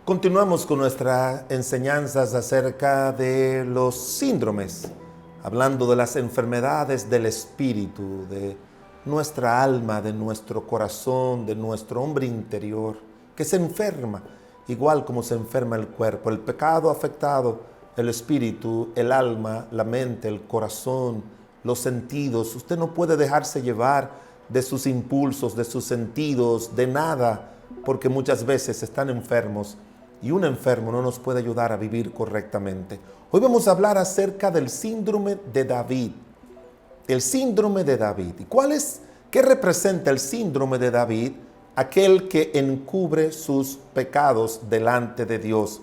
Continuamos con nuestras enseñanzas acerca de los síndromes, hablando de las enfermedades del espíritu, de nuestra alma, de nuestro corazón, de nuestro hombre interior, que se enferma, igual como se enferma el cuerpo. El pecado ha afectado el espíritu, el alma, la mente, el corazón, los sentidos. Usted no puede dejarse llevar de sus impulsos, de sus sentidos, de nada, porque muchas veces están enfermos y un enfermo no nos puede ayudar a vivir correctamente. Hoy vamos a hablar acerca del síndrome de David. El síndrome de David. ¿Y qué representa el síndrome de David? Aquel que encubre sus pecados delante de Dios.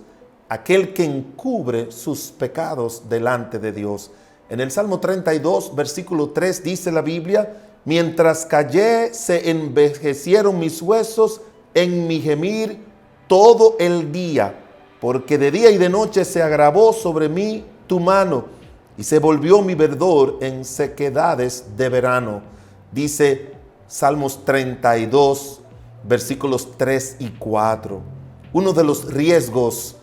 Aquel que encubre sus pecados delante de Dios. En el Salmo 32, versículo 3 dice la Biblia: mientras callé se envejecieron mis huesos en mi gemir todo el día, porque de día y de noche se agravó sobre mí tu mano, y se volvió mi verdor en sequedades de verano. Dice Salmos 32, versículos 3 y 4. Uno de los riesgos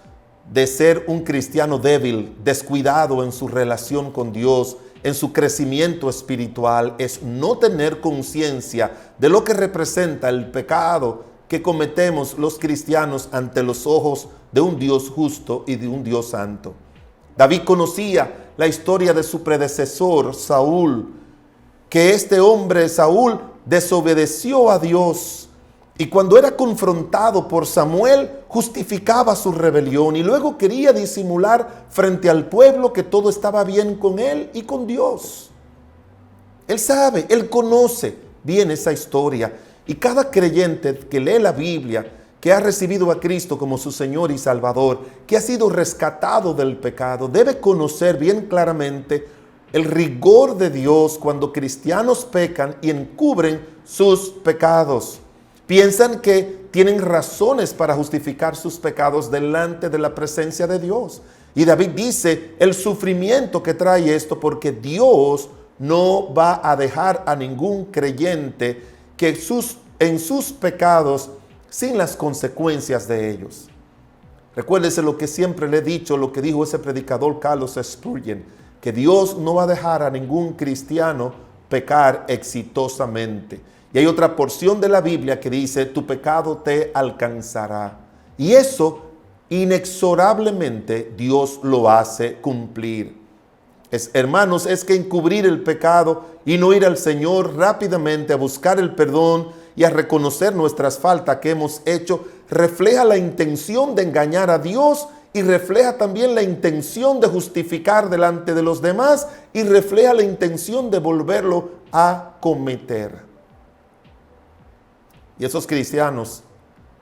de ser un cristiano débil, descuidado en su relación con Dios, en su crecimiento espiritual, es no tener conciencia de lo que representa el pecado que cometemos los cristianos ante los ojos de un Dios justo y de un Dios santo. David conocía la historia de su predecesor, Saúl, que este hombre, Saúl, desobedeció a Dios, y cuando era confrontado por Samuel, justificaba su rebelión y luego quería disimular frente al pueblo que todo estaba bien con él y con Dios. Él sabe, él conoce bien esa historia. Y cada creyente que lee la Biblia, que ha recibido a Cristo como su Señor y Salvador, que ha sido rescatado del pecado, debe conocer bien claramente el rigor de Dios cuando cristianos pecan y encubren sus pecados. Piensan que tienen razones para justificar sus pecados delante de la presencia de Dios. Y David dice el sufrimiento que trae esto, porque Dios no va a dejar a ningún creyente que en sus pecados sin las consecuencias de ellos. Recuérdese lo que siempre le he dicho, lo que dijo ese predicador Carlos Spurgeon, que Dios no va a dejar a ningún cristiano pecar exitosamente. Y hay otra porción de la Biblia que dice: tu pecado te alcanzará. Y eso inexorablemente Dios lo hace cumplir. Hermanos, es que encubrir el pecado y no ir al Señor rápidamente a buscar el perdón y a reconocer nuestras faltas que hemos hecho, refleja la intención de engañar a Dios y refleja también la intención de justificar delante de los demás y refleja la intención de volverlo a cometer. Y esos cristianos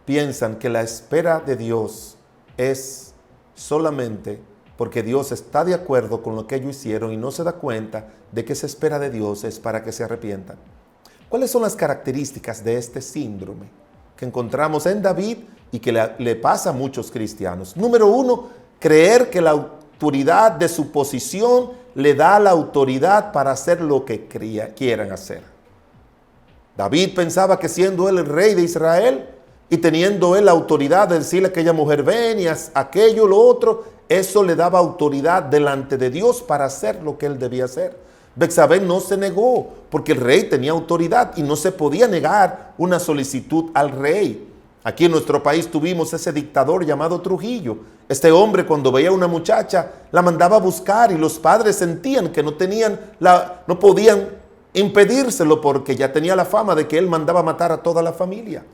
piensan que la espera de Dios es solamente porque Dios está de acuerdo con lo que ellos hicieron y no se da cuenta de que esa espera de Dios es para que se arrepientan. ¿Cuáles son las características de este síndrome que encontramos en David y que le pasa a muchos cristianos? Número 1, creer que la autoridad de su posición le da la autoridad para hacer lo que quieran hacer. David pensaba que siendo él el rey de Israel y teniendo él la autoridad de decirle a aquella mujer: ven y haz aquello, lo otro, eso le daba autoridad delante de Dios para hacer lo que él debía hacer. Betsabé no se negó porque el rey tenía autoridad y no se podía negar una solicitud al rey. Aquí en nuestro país tuvimos ese dictador llamado Trujillo. Este hombre, cuando veía a una muchacha, la mandaba a buscar y los padres sentían que no podían impedírselo porque ya tenía la fama de que él mandaba matar a toda la familia.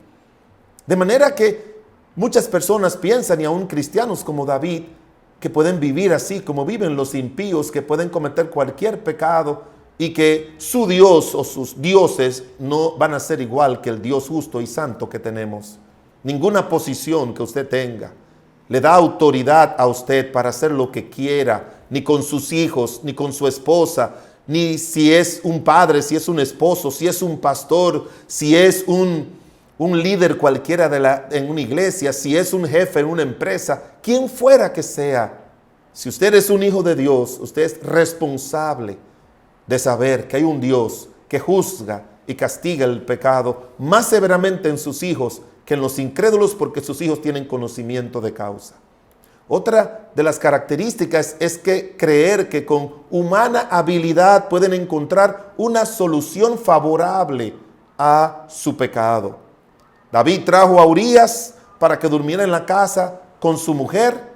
De manera que muchas personas piensan, y aún cristianos como David, que pueden vivir así como viven los impíos, que pueden cometer cualquier pecado y que su Dios o sus dioses no van a ser igual que el Dios justo y santo que tenemos. Ninguna posición que usted tenga le da autoridad a usted para hacer lo que quiera, ni con sus hijos, ni con su esposa, ni si es un padre, si es un esposo, si es un pastor, si es un líder cualquiera en una iglesia, si es un jefe en una empresa, quien fuera que sea. Si usted es un hijo de Dios, usted es responsable de saber que hay un Dios que juzga y castiga el pecado más severamente en sus hijos que en los incrédulos, porque sus hijos tienen conocimiento de causa. Otra de las características es que creer que con humana habilidad pueden encontrar una solución favorable a su pecado. David trajo a Urías para que durmiera en la casa con su mujer,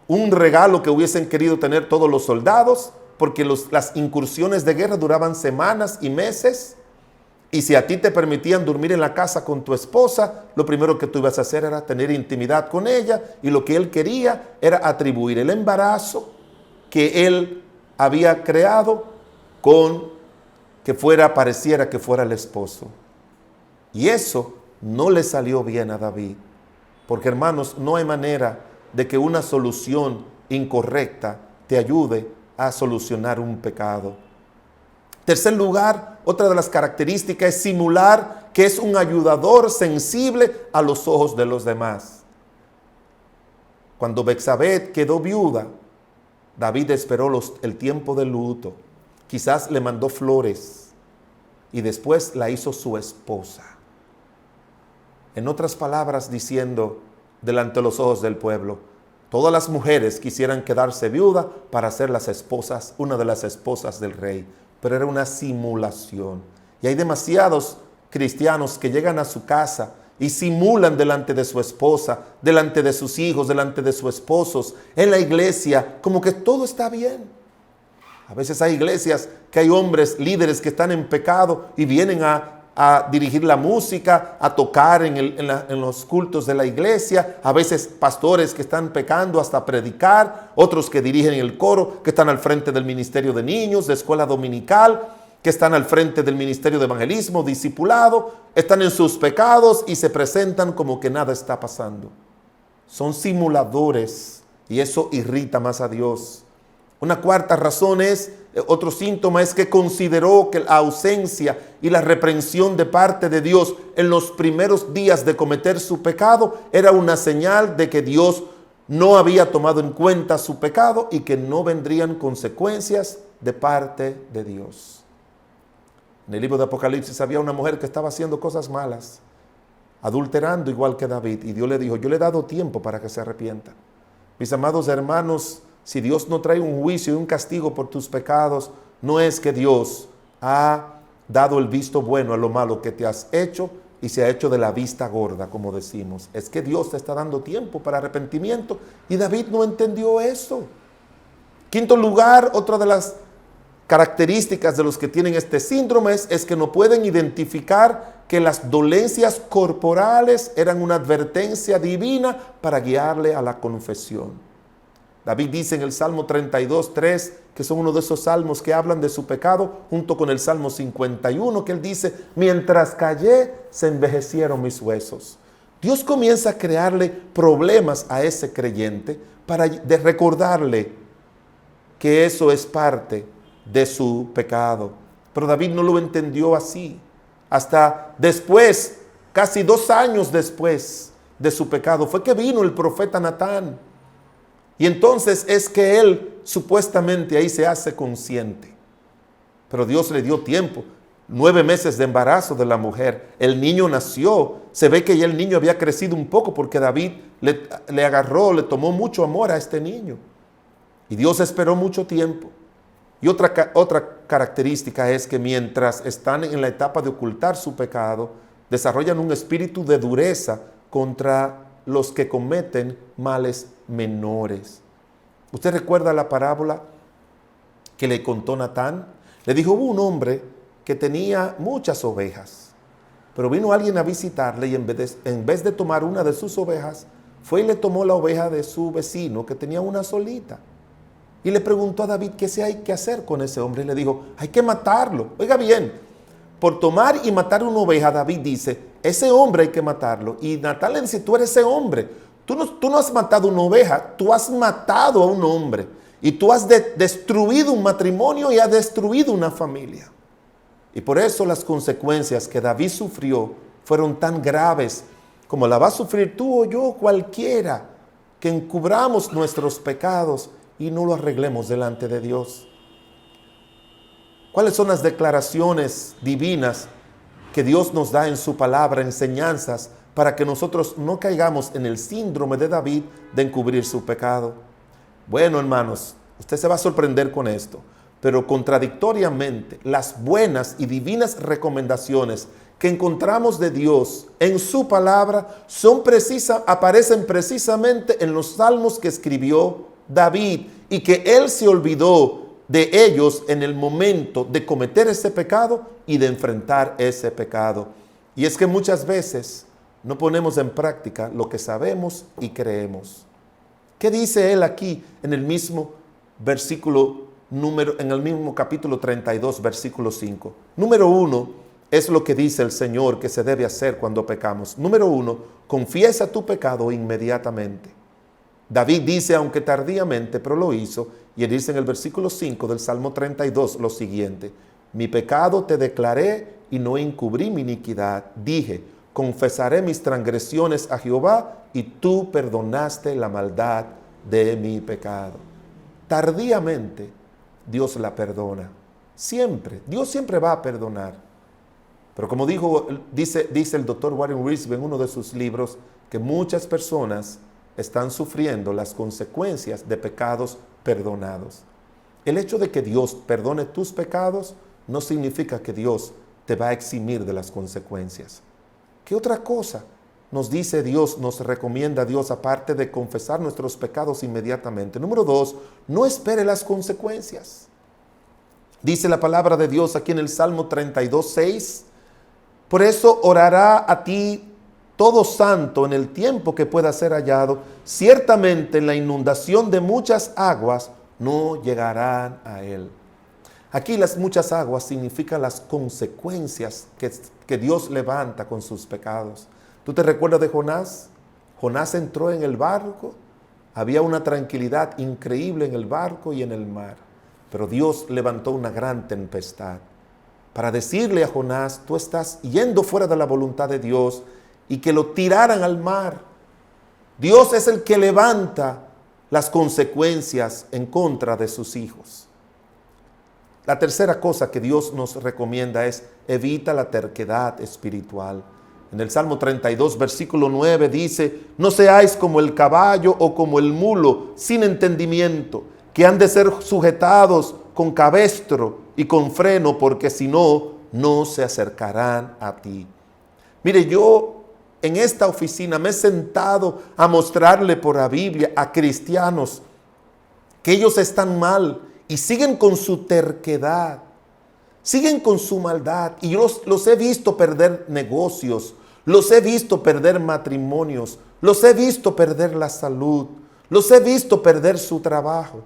un regalo que hubiesen querido tener todos los soldados, porque las incursiones de guerra duraban semanas y meses, y si a ti te permitían dormir en la casa con tu esposa, lo primero que tú ibas a hacer era tener intimidad con ella, y lo que él quería era atribuir el embarazo que él había creado con que pareciera que fuera el esposo. Y eso no le salió bien a David, porque hermanos, no hay manera de que una solución incorrecta te ayude a solucionar un pecado. Tercer lugar, otra de las características es simular que es un ayudador sensible a los ojos de los demás. Cuando Betsabé quedó viuda, David esperó el tiempo de luto. Quizás le mandó flores y después la hizo su esposa. En otras palabras, diciendo delante de los ojos del pueblo, todas las mujeres quisieran quedarse viuda para ser las esposas, una de las esposas del rey. Pero era una simulación. Y hay demasiados cristianos que llegan a su casa y simulan delante de su esposa, delante de sus hijos, delante de sus esposos, en la iglesia, como que todo está bien. A veces hay iglesias que hay hombres, líderes que están en pecado y vienen a dirigir la música, a tocar en los cultos de la iglesia. A veces pastores que están pecando hasta predicar, otros que dirigen el coro, que están al frente del ministerio de niños, de escuela dominical, que están al frente del ministerio de evangelismo, discipulado, están en sus pecados y se presentan como que nada está pasando. Son simuladores y eso irrita más a Dios. Una cuarta razón otro síntoma es que consideró que la ausencia y la reprensión de parte de Dios en los primeros días de cometer su pecado era una señal de que Dios no había tomado en cuenta su pecado y que no vendrían consecuencias de parte de Dios. En el libro de Apocalipsis había una mujer que estaba haciendo cosas malas, adulterando igual que David, y Dios le dijo, yo le he dado tiempo para que se arrepienta. Mis amados hermanos, si Dios no trae un juicio y un castigo por tus pecados, no es que Dios ha dado el visto bueno a lo malo que te has hecho y se ha hecho de la vista gorda, como decimos. Es que Dios te está dando tiempo para arrepentimiento y David no entendió eso. Quinto lugar, otra de las características de los que tienen este síndrome es que no pueden identificar que las dolencias corporales eran una advertencia divina para guiarle a la confesión. David dice en el Salmo 32:3, que son uno de esos salmos que hablan de su pecado, junto con el Salmo 51, que él dice, mientras callé, se envejecieron mis huesos. Dios comienza a crearle problemas a ese creyente para recordarle que eso es parte de su pecado. Pero David no lo entendió así. Hasta después, casi 2 años después de su pecado, fue que vino el profeta Natán. Y entonces es que él supuestamente ahí se hace consciente. Pero Dios le dio tiempo. 9 meses de embarazo de la mujer. El niño nació. Se ve que ya el niño había crecido un poco porque David le agarró, le tomó mucho amor a este niño. Y Dios esperó mucho tiempo. Y otra característica es que mientras están en la etapa de ocultar su pecado, desarrollan un espíritu de dureza contra los que cometen males menores. ¿Usted recuerda la parábola que le contó Natán? Le dijo, hubo un hombre que tenía muchas ovejas, pero vino alguien a visitarle y en vez de tomar una de sus ovejas, fue y le tomó la oveja de su vecino que tenía una solita. Y le preguntó a David qué hay que hacer con ese hombre. Y le dijo, hay que matarlo. Oiga bien, por tomar y matar una oveja, David dice, ese hombre hay que matarlo. Y Natán le dice, tú eres ese hombre. Tú no has matado una oveja, tú has matado a un hombre. Y tú has destruido un matrimonio y has destruido una familia. Y por eso las consecuencias que David sufrió fueron tan graves como la va a sufrir tú o yo, cualquiera, que encubramos nuestros pecados y no lo arreglemos delante de Dios. ¿Cuáles son las declaraciones divinas que Dios nos da en su palabra, enseñanzas, para que nosotros no caigamos en el síndrome de David de encubrir su pecado. Bueno, hermanos, usted se va a sorprender con esto, pero contradictoriamente, las buenas y divinas recomendaciones que encontramos de Dios en su palabra aparecen precisamente en los salmos que escribió David, y que él se olvidó de ellos en el momento de cometer ese pecado y de enfrentar ese pecado. Y es que muchas veces no ponemos en práctica lo que sabemos y creemos. ¿Qué dice él aquí en el mismo en el mismo capítulo 32, versículo 5? Número 1 es lo que dice el Señor que se debe hacer cuando pecamos. Número 1, confiesa tu pecado inmediatamente. David dice, aunque tardíamente, pero lo hizo, y él dice en el versículo 5 del Salmo 32 lo siguiente: mi pecado te declaré y no encubrí mi iniquidad. Dije, confesaré mis transgresiones a Jehová, y tú perdonaste la maldad de mi pecado. Tardíamente, Dios la perdona. Siempre, Dios siempre va a perdonar. Pero como dice el doctor Warren Wiersbe en uno de sus libros, que muchas personas están sufriendo las consecuencias de pecados perdonados. El hecho de que Dios perdone tus pecados no significa que Dios te va a eximir de las consecuencias. ¿Qué otra cosa nos dice Dios, nos recomienda Dios, aparte de confesar nuestros pecados inmediatamente? Número 2, no espere las consecuencias. Dice la palabra de Dios aquí en el Salmo 32, 6, por eso orará a ti todo santo en el tiempo que pueda ser hallado. Ciertamente en la inundación de muchas aguas no llegarán a él. Aquí las muchas aguas significan las consecuencias que Dios levanta con sus pecados. ¿Tú te recuerdas de Jonás? Jonás entró en el barco, había una tranquilidad increíble en el barco y en el mar, pero Dios levantó una gran tempestad para decirle a Jonás, tú estás yendo fuera de la voluntad de Dios, y que lo tiraran al mar. Dios es el que levanta las consecuencias en contra de sus hijos. La tercera cosa que Dios nos recomienda es evita la terquedad espiritual. En el Salmo 32, versículo 9 dice, no seáis como el caballo o como el mulo sin entendimiento, que han de ser sujetados con cabestro y con freno, porque si no, no se acercarán a ti. Mire, yo en esta oficina me he sentado a mostrarle por la Biblia a cristianos que ellos están mal y siguen con su terquedad, siguen con su maldad, y yo los he visto perder negocios, los he visto perder matrimonios, los he visto perder la salud, los he visto perder su trabajo,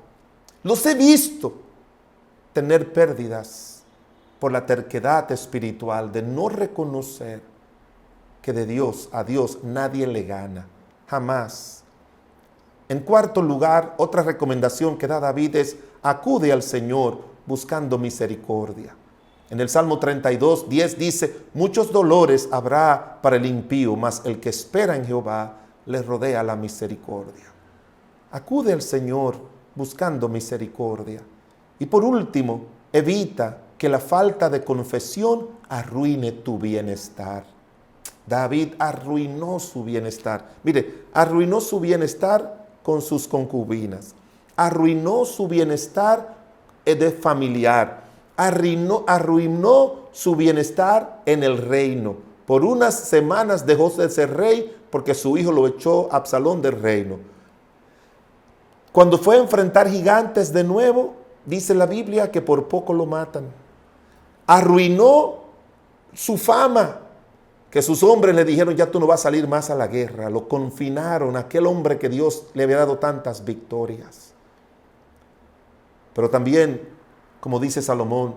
los he visto tener pérdidas por la terquedad espiritual de no reconocer que de Dios a Dios nadie le gana, jamás. En cuarto lugar, otra recomendación que da David es acude al Señor buscando misericordia. En el Salmo 32, 10 dice, muchos dolores habrá para el impío, mas el que espera en Jehová le rodea la misericordia. Acude al Señor buscando misericordia. Y por último, evita que la falta de confesión arruine tu bienestar. David arruinó su bienestar. Mire, arruinó su bienestar con sus concubinas. Arruinó su bienestar de familiar. Arruinó su bienestar en el reino. Por unas semanas dejó de ser rey porque su hijo lo echó a Absalón del reino. Cuando fue a enfrentar gigantes de nuevo, dice la Biblia que por poco lo matan. Arruinó su fama, que sus hombres le dijeron, ya tú no vas a salir más a la guerra. Lo confinaron, aquel hombre que Dios le había dado tantas victorias. Pero también, como dice Salomón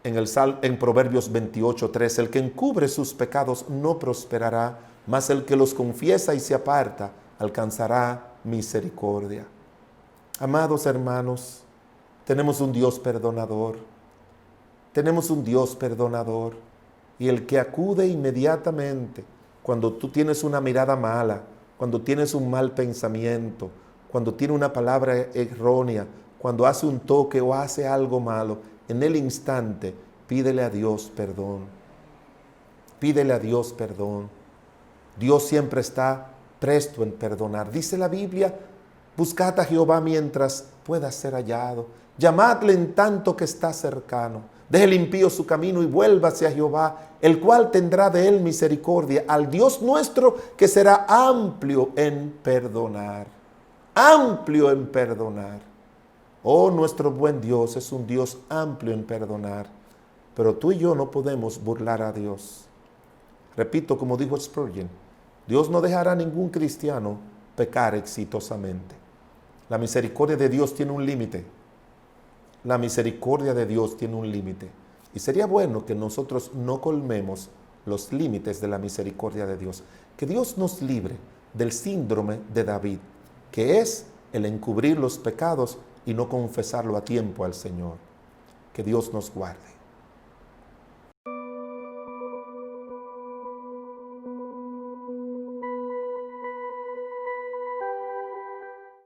en Proverbios 28:3, el que encubre sus pecados no prosperará, mas el que los confiesa y se aparta alcanzará misericordia. Amados hermanos, tenemos un Dios perdonador. Tenemos un Dios perdonador. Y el que acude inmediatamente cuando tú tienes una mirada mala, cuando tienes un mal pensamiento, cuando tiene una palabra errónea, cuando hace un toque o hace algo malo, en el instante pídele a Dios perdón. Pídele a Dios perdón. Dios siempre está presto en perdonar. Dice la Biblia, buscad a Jehová mientras pueda ser hallado. Llamadle en tanto que está cercano. Deje el impío su camino y vuélvase a Jehová, el cual tendrá de él misericordia, al Dios nuestro que será amplio en perdonar. Amplio en perdonar. Oh, nuestro buen Dios es un Dios amplio en perdonar. Pero tú y yo no podemos burlar a Dios. Repito, como dijo Spurgeon, Dios no dejará a ningún cristiano pecar exitosamente. La misericordia de Dios tiene un límite. La misericordia de Dios tiene un límite. Y sería bueno que nosotros no colmemos los límites de la misericordia de Dios. Que Dios nos libre del síndrome de David, que es el encubrir los pecados y no confesarlo a tiempo al Señor. Que Dios nos guarde.